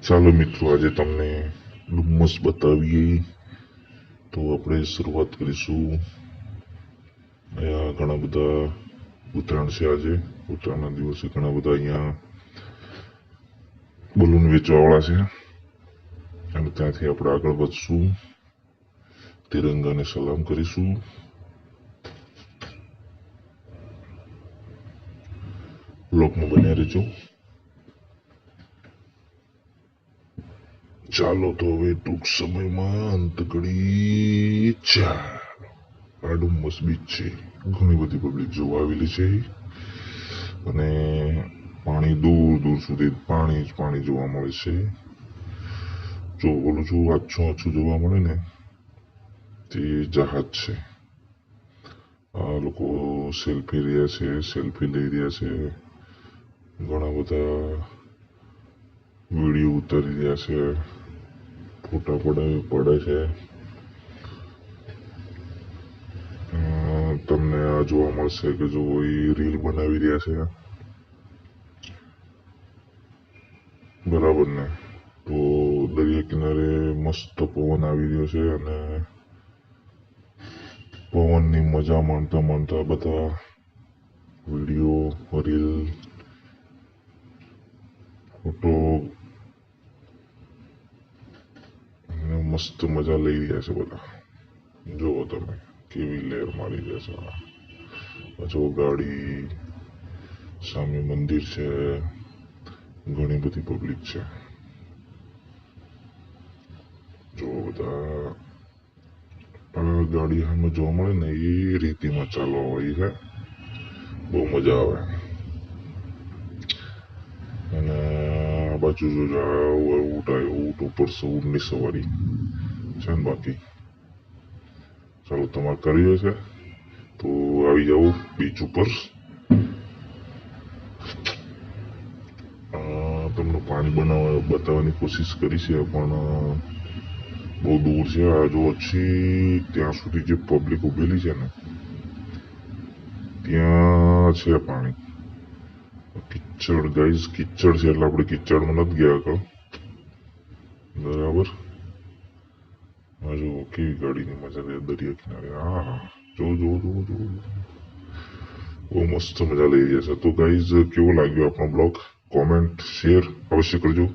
ચાલો મિત્રો, આજે તમને ડુમ્મસ બતાવીએ. તો આપણે શરૂઆત કરીશું. અહીંયા ઘણા બધા ઉત્તરાયણ છે. આજે ઉત્તરાયણના દિવસે ઘણા બધા અહીંયા બલૂન વેચવાવાળા છે અને ત્યાંથી આપણે આગળ વધશું, તિરંગાને સલામ કરીશું. બ્લોકમાં બન્યા રહેજો. ચાલો તો હવે ટૂંક સમયમાં અંત ઘડી ચાલો. આ ડુમ્મસ બીચ છે, ઘણી બધી પબ્લિક જોવા આવેલી છે અને પાણી દૂર દૂર સુધી પાણી જ પાણી જોવા મળે છે. જો ઓલું જો આછું જોવા મળે ને તે જહાજ છે. આ લોકો સેલ્ફી રહ્યા છે, સેલ્ફી લઈ રહ્યા છે, ઘણા બધા વિડીયો ઉતારી રહ્યા છે, ફોટા પડે છે. તમને આ જોવા મળશે કે જો એ રીલ બનાવી રહ્યા છે, બરાબર ને. તો દરિયા કિનારે મસ્ત પવન આવી રહ્યો છે અને પવનની મજા માણતા બધા વિડીયો, રીલ, ફોટો મસ્ત મજા લઈ રહ્યા છે બધા. જુઓ તમે કેવી લહેર મારી રહ્યા છે. જો ગાડી સામે મંદિર છે, ઘણી બધી પબ્લિક છે. જો બધા આ ગાડી સામે જોવા મળે ને એ રીતિમાં ચાલવા વાળી છે, બહુ મજા આવે. અને આ બાજુ જો ઊંટ ઉપર ઊંટની સવારી છે ને. બાકી ચાલો, તમારે કરવી હશે તો આવી જાઓ બીચ ઉપર. તમને પાણી બતાવવાની કોશિશ કરી છે પણ બહુ દૂર છે. આ જો પછી ત્યાં સુધી જે પબ્લિક ઉભેલી છે ને ત્યાં છે પાણી. કિચડ ગાઈઝ, કિચડ છે એટલે આપણે કિચડમાં નથી ગયા આગળ, બરાબર. હા જો કેવી ગાડીની મજા લે દરિયા કિનારે. હા જો બહુ મસ્ત મજા લઈ રહ્યા છે. તો ગાઈઝ, કેવો લાગ્યો આપણો બ્લોગ? કોમેન્ટ, શેર અવશ્ય કરજો.